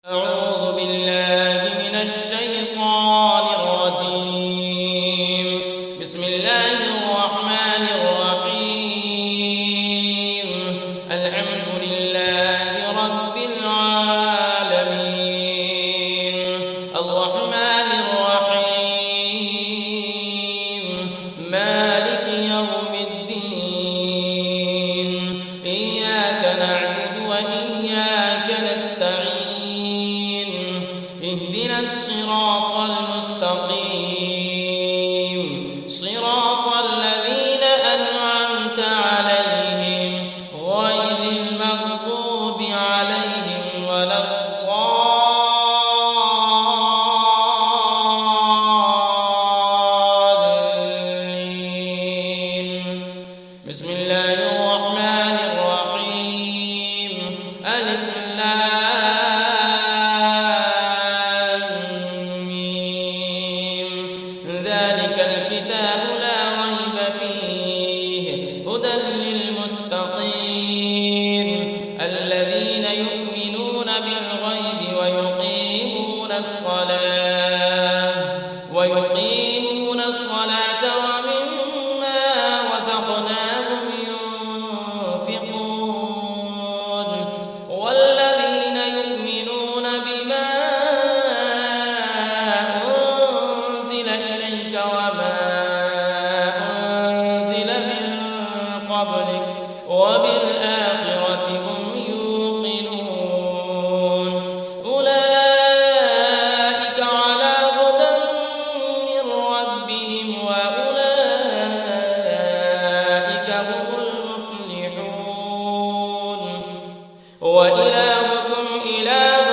أعوذ بالله من الشيطان الرجيم. بسم الله الرحمن الرحيم. الحمد لله رب العالمين الرحمن الرحيم مالك يوم الدين إياك نعبد وإياك نستعين اهدنا الصراط المستقيم صراط الذين أنعمت عليهم غير المغضوب عليهم ولا الضالين. بسم الله الرحمن الرحيم ألف ذلك الكتاب لا ريب فيه هدى للمتقين الذين يؤمنون بالغيب ويقيمون الصلاة ومما رزقناهم ينفقون والذين يؤمنون بما أنزل إليك وما أنزل من قبلك وبالآخرة هم يوقنون أولئك على هدى من ربهم وأولئك هم المفلحون. وإلهكم إله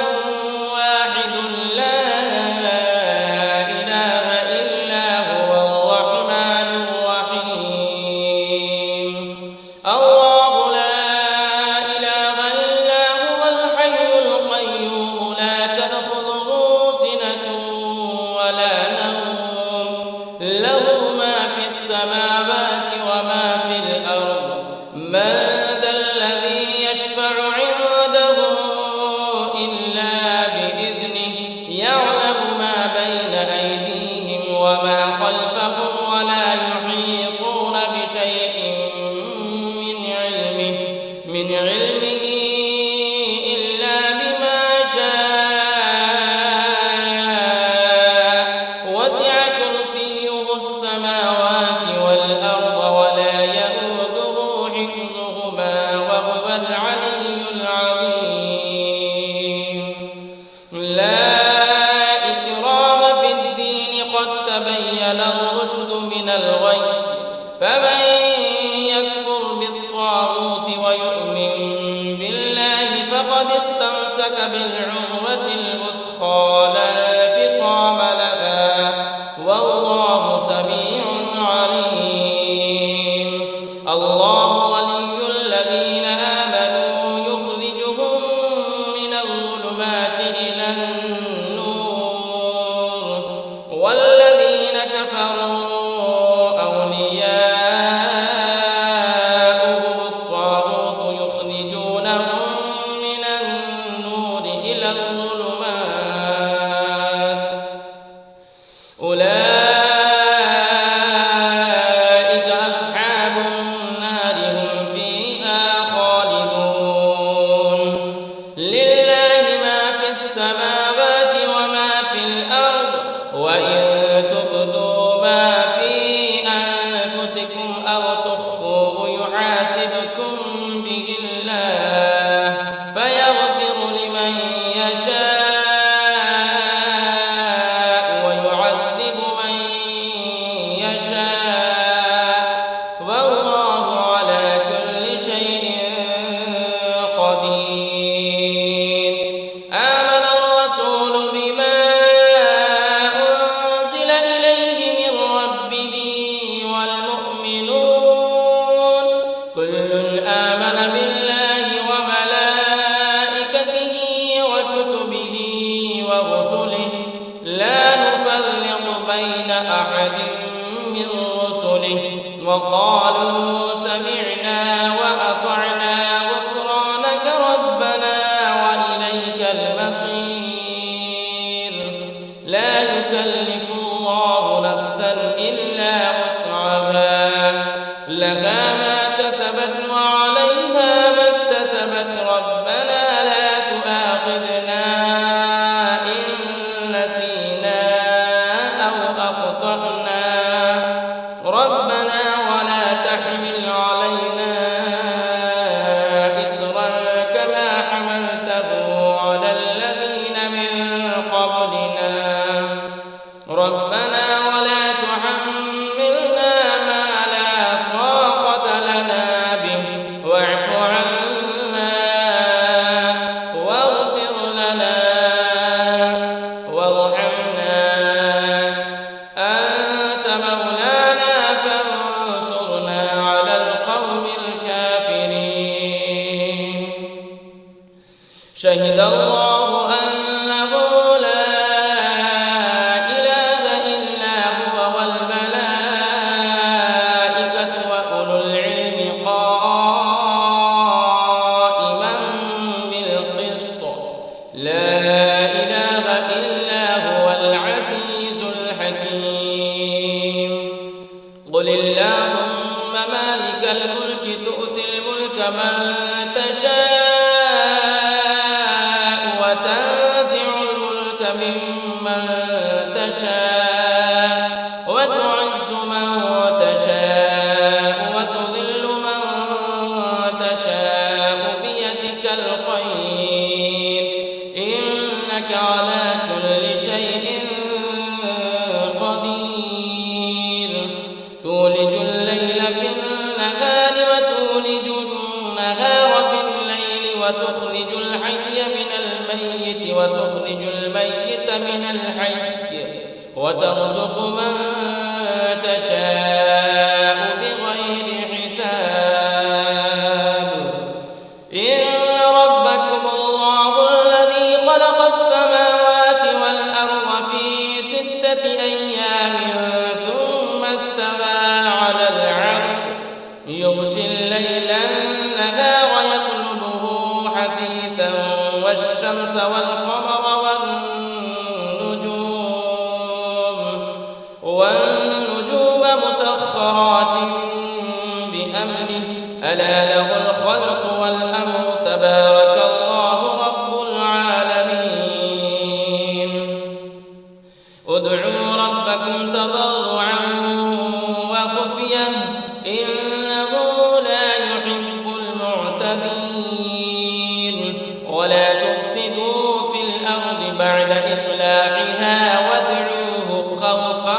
واحد لا إله إلا هو الرحمن الرحيم. الله لا إله إلا هو الحي القيوم لا تأخذه سنة ولا نوم له ما في السماوات وما في الأرض من ذا الذي يشفع عنده إلا بإذنه يعلم ما بين أيديهم وما خلفهم ولا يحيطون بشيء من علمه إلا بما شاء وسع كرسيه السماوات والأرض ولا يئوده حفظهما وهو العلي العظيم. لا إكراه في الدين قد تبين الرشد من الغي فمن يكفر بالطاغوت ويؤمن بالله فقد استمسك بالعروة الوثقى لا انفصام لها والله سميع عليم. الله ولي الذين آمنوا يخرجهم من الظلمات إلى النور والذين كفروا أولياؤهم الطاغوت يخرجونهم من النور إلى الظلمات أولئك أصحاب النار هم فيها خالدون. لله ما في السماوات وما في الأرض وإن تبدوا ما في أنفسكم أو تخفوه يحاسبكم به الله فيغفر لمن يشاء ويعذب من يشاء والله على كل شيء قدير. آمن الرسول بما أنزل إليه من ربه والمؤمنون كل آمن بالله وملائكته وكتبه ورسله لا نفرق بين أحد من رسله وقالوا سمعنا وأطعنا غفرانك ربنا وإليك المصير. بصير لا يكلف الله نفسا إلا وسعها لها ما كسبت وعليها ما اكتسبت ربنا لا تؤاخذنا إن نسينا أو أخطأنا ربنا ولا تحمل علينا إصرا كما حملته على الذين من قبلنا ربنا ولا تحملنا ما لا طاقة لنا به واعف عنا واغفر لنا وارحمنا أنت مولانا فانصرنا على القوم الكافرين شهد الله أنه لا إله إلا هو والملائكة وأولو العلم قائما بالقسط لا إله إلا هو العزيز الحكيم قل اللهم مالك الملك تؤتي الملك من تشاء وتنزع الملك ممن تشاء وتعز من تشاء وتذل من تشاء بيدك الخير إنك على كل شيء قدير تولج الليل في النهار وتولج النهار في الليل وتخرج الحي من الميت وتخرج الميت من الحي وترزق من تشاء بغير حساب إن ربكم الله الذي خلق السماوات والأرض في 6 أيام ثم استوى على العرش يغشي الليل النهار يطلبه حثيثا والشمس والقمر والنجوم مسخرات بأمره ألا له الخلق والأمر تبارك الله رب العالمين ادعوا ربكم تضرعا وخفية إنه لا يحب المعتدين ولا تفسدوا في الأرض بعد إصلاحها وادعوه خوفا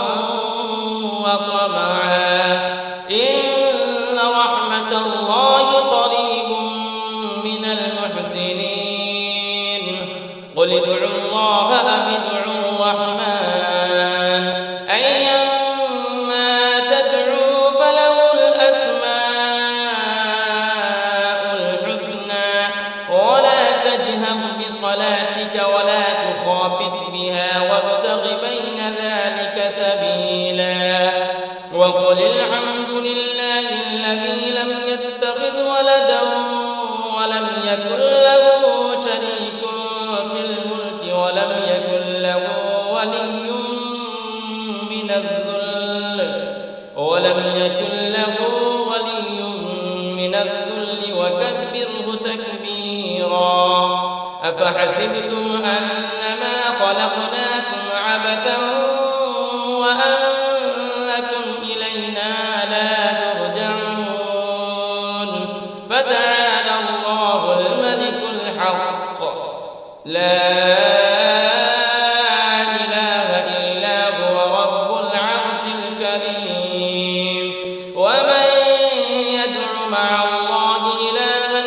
وطمعا إن رحمة الله قريب من المحسنين قل ادعوا الله أم ادعوا الرحمن أيما تدعوا فله الأسماء الحسنى ولا تجهر بصلاتك ولا تخافت بها وابتغ بين ذلك سبيلا وقل الحمد لله الذي لم يتخذ ولدا ولم يكن له شريك في الملك ولم يكن له ولي من الذل وكبره تكبيرا أفحسبتم أنما خلقناكم عبثا وأنكم إلينا لا ترجعون فتعالى الله الملك الحق لا إله إلا هو رب العرش الكريم ومن يدع مع الله إلها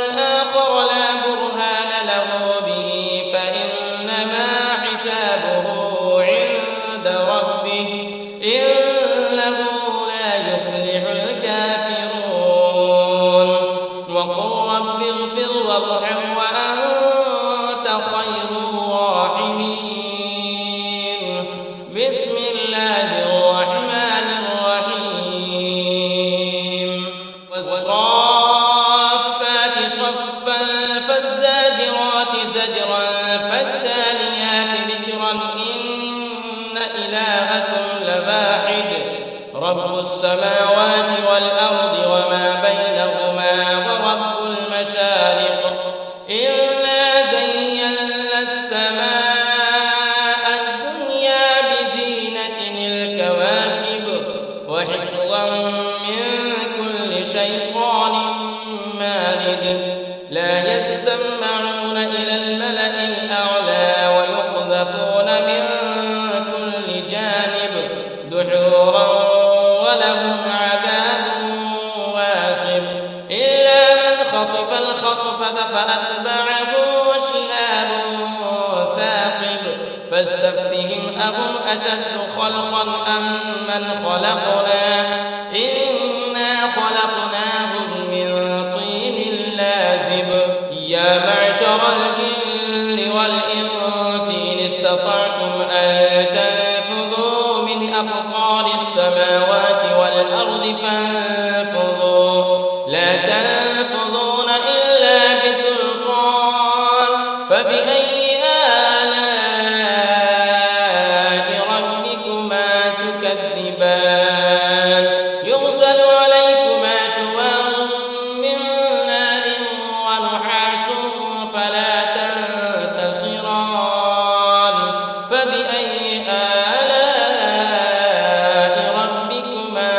آخر لا برهان له به فإنما حسابه عند ربه إنه لا يفلح الكافرون وقل رب اغفر وارحم وأنت خير الراحمين رب السماوات والأرض وما بينهما ورب المشارق إنا زينا السماء الدنيا بزينة الكواكب وحفظا من كل شيطان مارد لا يسمعون إلى الملأ الأعلى ويقذفون من كل جانب دحورا ولهم عذاب واصب إلا من خطف الخطفة فأتبعه شهاب ثاقب فاستفتهم أهم أشد خلقا أم من خلقنا إنا خلقناهم من طين لازب يا معشر الجن والإنس إن استطعتم أن تنفذوا من أقطار السماوات والأرض فانفذوا لا تنفذون إلا بسلطان فبأي آلاء ربكما تكذبان يرسل عليكما شواظ من نار ونحاس فلا تنتصران فبأي آلاء ربكما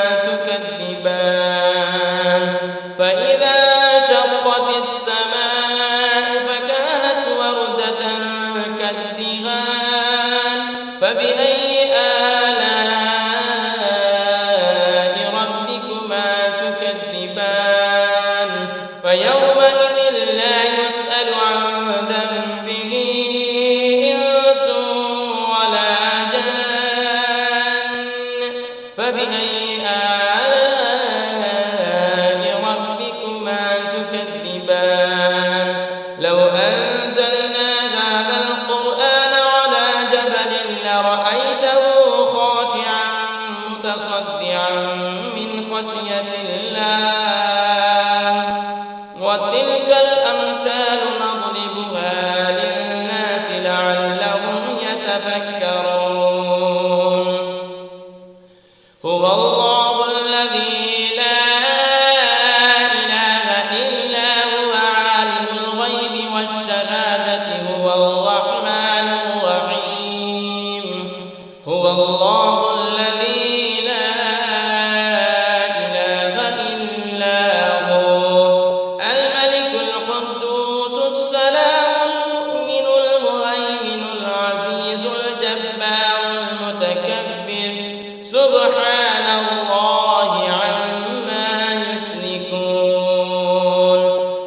تكذبان فإذا شقت السماء فكانت وردة كالدهان فبأي آلاء ربكما تكذبان فيومئذ لا يسأل عن ذنبه إنس ولا جان فبأي آلاء ربكما تكذبان لو أنزلنا هذا القرآن على جبل لرأيته خاشعا متصدعا من خشية الله وتلك الأمثال نضربها للناس لعلهم يتفكرون هو الله الذي لا إله إلا هو عالم الغيب والشهادة هو الرحمن الرحيم هو الله الذي لا إله إلا هو الملك القدوس السلام المؤمن المهيمن العزيز الجبار المتكبر سبحان الله عما يشركون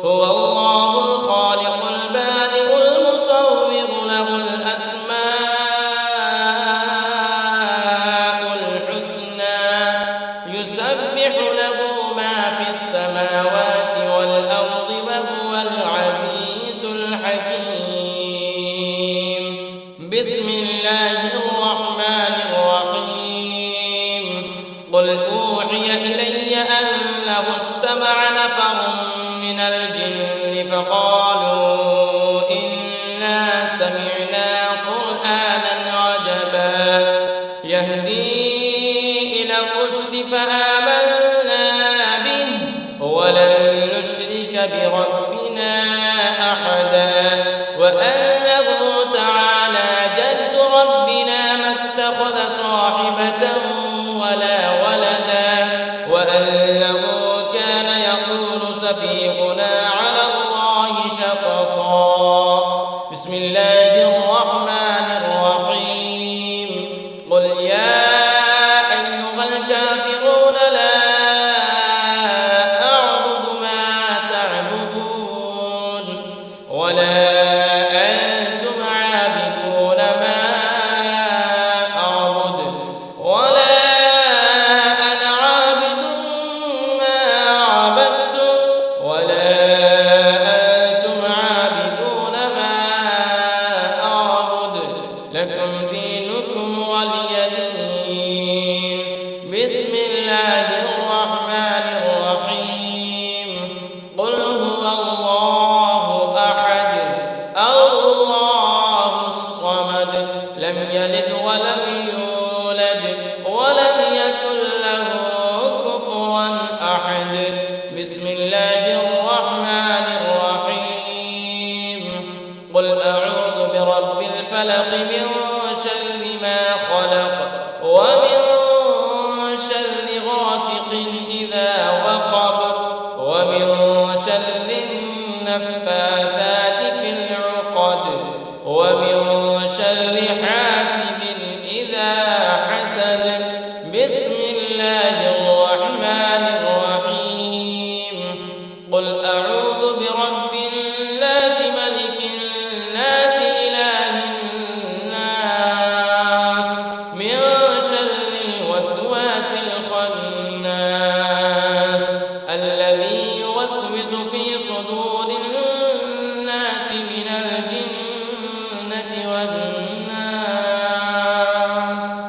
هو الله الخالق البارئ المصور له الأسماء الحسنى يسبح له ما في السماوات والأرض وهو العزيز الحكيم بسم الله الرحمن الرحيم قل أوحي إلي أنه استمع نفر من الجن فقالوا إنا سمعنا قرآنا عجبا يهدي إلى الرشد فآمنا به ولن نشرك بربنا أحدا وأنه تعالى جد ربنا ما اتخذ صاحبة ولا ولدا وأنه كان يقول سفيهنا على الله شططا بسم الله الرحمن الرحيم قل يا أيها الكافرون لا أعبد ما تعبدون ولا أنتم عابدون ما أعبد ولا أنا عابد ما عبدتم ولا أنتم عابدون ما أعبد لكم دينكم ولي دين بسم الله الرحمن الرحيم قل هو الله أحد الله الصمد لم يلد ولم يولد ولم يكن له ورب الفلق من شر ما خلق ومن شر غاسق إذا وقب ومن شر النفاثات في العقد ومن شر